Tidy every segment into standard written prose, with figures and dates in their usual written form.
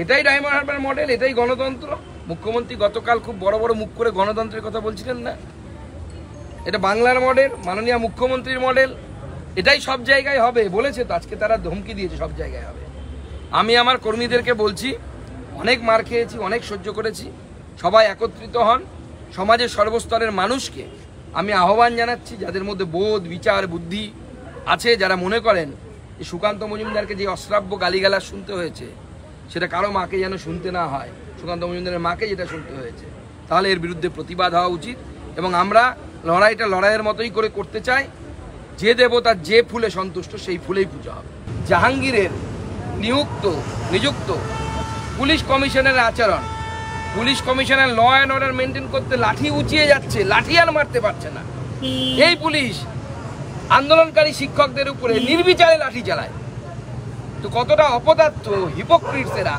এটাই diamond Harbour model, এটাই গণতন্ত্র। মুখ্যমন্ত্রী গতকাল খুব বড় বড় মুখ করে গণতন্ত্রের কথা বলছিলেন না? এটা বাংলার মডেল, মাননীয় মুখ্যমন্ত্রীর মডেল। এটাই সব জায়গায় হবে বলেছে তো, আজকে তারা ধমকি দিয়েছে সব জায়গায় হবে। আমি আমার কর্মীদেরকে বলছি, অনেক মার খেয়েছি, অনেক সহ্য করেছি, সবাই একত্রিত হন। সমাজের সর্বস্তরের মানুষকে আমি আহ্বান জানাচ্ছি, যাদের মধ্যে বোধ, বিচার, বুদ্ধি আছে, যারা মনে করেন যে সুকান্ত মজুমদারকে যে অশ্রাব্য গালিগালাজ শুনতে হয়েছে সেটা কারো মাকে যেন শুনতে না হয়, সুকান্ত মজুমদারের মাকে যেটা শুনতে হয়েছে, তাহলে এর বিরুদ্ধে প্রতিবাদ হওয়া উচিত। এবং আমরা লড়াইটা লড়াইয়ের মতোই করে করতে চাই। যে দেবতার যে ফুলে সন্তুষ্ট সেই ফুলেই পুজো হবে। জাহাঙ্গীরের নিযুক্ত পুলিশ কমিশনের আচরণ, police commissioner law and order maintain করতে লাঠি উঁচিয়ে যাচ্ছে, লাঠি আর মারতে পারছে না। এই পুলিশ আন্দোলনকারী শিক্ষকদের উপরে নির্বিচারে লাঠি চালায়, তো কতটা অপদার্থ হিপোক্রিটস এরা।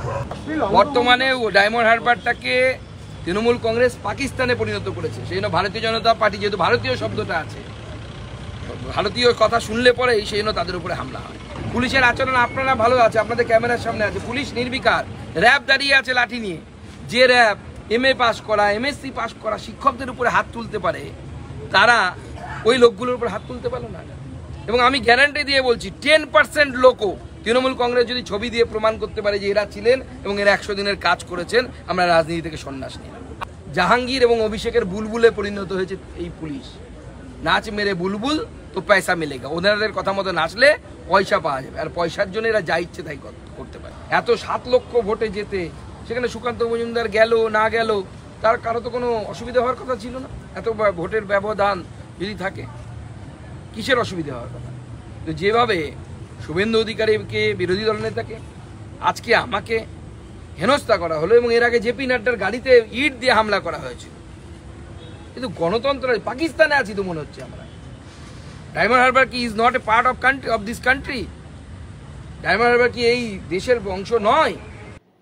বর্তমানে ডায়মন্ড হারবারটাকে তৃণমূল কংগ্রেস পাকিস্তানে পরিণত করেছে। সেই জন্য ভারতীয় জনতা পার্টি, যেহেতু ভারতীয় শব্দটা আছে, ভারতীয় কথা শুনলে পরেই সেই জন্য তাদের উপরে হামলা হয়। পুলিশের আচরণ আপনারা ভালো আছে, আপনাদের ক্যামেরার সামনে আছে, পুলিশ নির্বিকার, র্যাব দাঁড়িয়ে আছে লাঠি নিয়ে। যে র্যাব MA পাস করা, MSc পাস করা শিক্ষকদের উপরে হাত তুলতে পারে, তারা ওই লোকগুলোর উপর হাত তুলতে পারলো না। এবং আমি গ্যারান্টি দিয়ে বলছি, 10% লোকও তৃণমূল কংগ্রেস যদি ছবি দিয়ে প্রমাণ করতে পারে যে এরা ছিলেন এবং এরা 100 দিনের কাজ করেছেন, আমরা রাজনীতি থেকে সন্ন্যাস নিলাম। জাহাঙ্গীর এবং অভিষেকের বুলবুলে পরিণত হয়েছে এই পুলিশ। নাচ মেরে বুলবুল তো পয়সা মিলেগা, ওনাদের কথা মতো নাচলে পয়সা পাওয়া যাবে, আর পয়সার জন্য এরা যা ইচ্ছে তাই করতে পারে। এত 7 লক্ষ ভোটে যেতে সেখানে সুকান্ত মজুমদার গেল না গেল তার কারো তো কোনো অসুবিধা হওয়ার কথা ছিল না। এত ভোটের ব্যবধান যদি থাকে, কিসের অসুবিধা হওয়ার কথা? তো যেভাবে শুভেন্দু অধিকারীকে, বিরোধী দলনেতাকে, আজকে আমাকে হেনস্থা করা হলো এবং এর আগে জেপি নাড্ডার গাড়িতে ইট দিয়ে হামলা করা হয়েছিল, কিন্তু গণতন্ত্র পাকিস্তানে আছি তো মনে হচ্ছে আমরা। ডায়মন্ড হারবার কি is not a part of this country? Diamond Harbour কি এই দেশের অংশ নয়?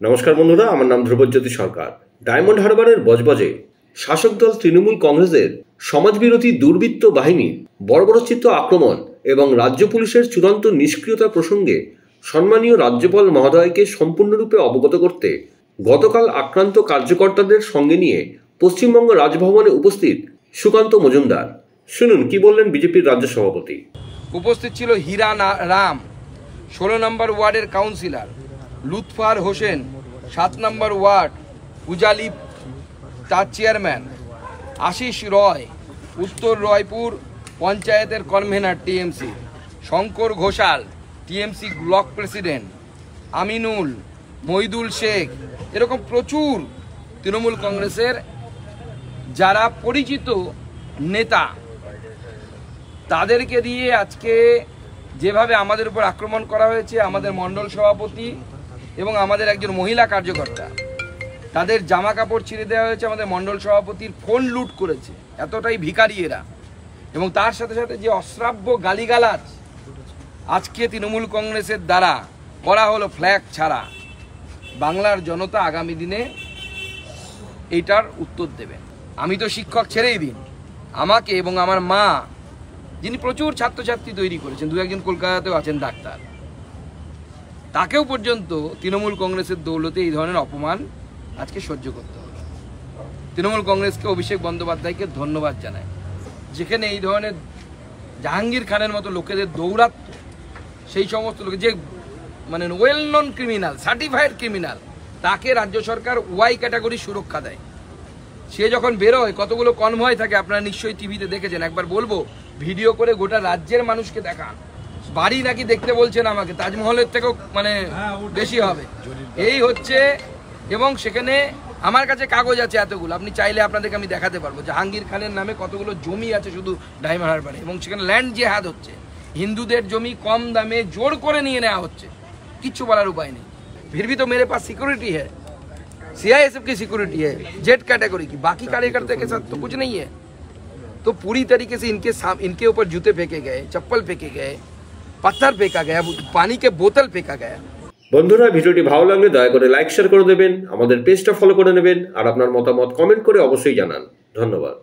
নমস্কার বন্ধুরা, আমার নাম ধ্রুবজ্যোতি সরকার। ডায়মন্ড হারবারের বজবজে শাসক দল তৃণমূল কংগ্রেসের সমাজবিরোধী দুর্বৃত্ত বাহিনীর বর্বরোচিত আক্রমণ এবং রাজ্য পুলিশের চূড়ান্ত নিষ্ক্রিয়তা প্রসঙ্গে সম্মানীয় রাজ্যপাল মহোদয়কে সম্পূর্ণরূপে অবগত করতে গতকাল আক্রান্ত কার্যকর্তাদের সঙ্গে নিয়ে পশ্চিমবঙ্গ রাজভবনে উপস্থিত সুকান্ত মজুমদার। শুনুন কি বললেন বিজেপির রাজ্য সভাপতি। উপস্থিত ছিল হীরা রাম, 16 নম্বর ওয়ার্ডের কাউন্সিলর, লুৎফার হোসেন, 7 নম্বর ওয়ার্ড উজালি তার চেয়ারম্যান, আশিস রয়, উত্তর রয়পুর পঞ্চায়েতের convener TMC, Shankar Ghoshal TMC block president, Aminul, Moidul Sheikh, এরকম প্রচুর তৃণমূল কংগ্রেসের যারা পরিচিত নেতা, তাদেরকে দিয়ে আজকে যেভাবে আমাদের উপর আক্রমণ করা হয়েছে, আমাদের মণ্ডল সভাপতি এবং আমাদের একজন মহিলা কার্যকর্তা, তাদের জামা কাপড় ছিঁড়ে দেওয়া হয়েছে, আমাদের মণ্ডল সভাপতির ফোন লুট করেছে, এতটাই ভিখারি এরা। এবং তার সাথে সাথে যে অশ্রাব্য গালিগালাজ আজকে তৃণমূল কংগ্রেসের দ্বারা করা হলো ফ্ল্যাগ ছাড়া, বাংলার জনতা আগামী দিনে এইটার উত্তর দেবেন। আমি তো শিক্ষক ছেড়েই দিন, আমাকে এবং আমার মা, যিনি প্রচুর ছাত্রছাত্রী তৈরি করেছেন, 2-1 কলকাতাতেও আছেন ডাক্তার, তাকেও পর্যন্ত তৃণমূল কংগ্রেসের দৌলতে এই ধরনের অপমান আজকে সহ্য করতে হবে। তৃণমূল কংগ্রেসকে, অভিষেক বন্দ্যোপাধ্যায়কে ধন্যবাদ জানায়, যেখানে এই ধরনের জাহাঙ্গীর খানের মতো লোকেদের দৌরাত্ম্য, সেই সমস্ত লোক যে মানে well known criminal, certified criminal, তাকে রাজ্য সরকার ওয়াই ক্যাটাগরি সুরক্ষা দেয়। সে যখন বেরোয় কতগুলো কনভয় থাকে, আপনারা নিশ্চয়ই টিভিতে দেখেছেন। একবার বলবো, ভিডিও করে গোটা রাজ্যের মানুষকে দেখান। বাড়ি নাকি দেখতে বলছেন আমাকে, তাজমহলের থেকেও মানে বেশি হবে এই হচ্ছে। এবং সেখানে আমার কাছে কাগজ আছে এতগুলো, আপনি চাইলে আপনাদেরকে আমি দেখাতে পারবো। জাহাঙ্গীর খানের নামে কতগুলো জমি আছে শুধু ডায়মন্ড হারবারে, এবং সেখানে ল্যান্ড জেহাদ হচ্ছে, হিন্দুদের জমি কম দামে জোর করে নিয়ে নেওয়া হচ্ছে, किच्छु बलार उपाय नहीं। फिर भी तो मेरे पास सिक्योरिटी है, CISF की सिक्योरिटी है, जेट कैटेगरी की, बाकी कार्यकर्ता के साथ तो कुछ नहीं है। तो पूरी तरीके से इनके ऊपर जूते फेंके गए, चप्पल फेंके गए, पत्थर फेंका गया, पानी के बोतल फेंका गया। বন্ধুরা, ভিডিওটি ভালো লাগলে দয়া করে লাইক শেয়ার করে দেবেন, আমাদের পেজটা ফলো করে নেবেন, আর আপনার মতামত কমেন্ট করে অবশ্যই জানান। ধন্যবাদ।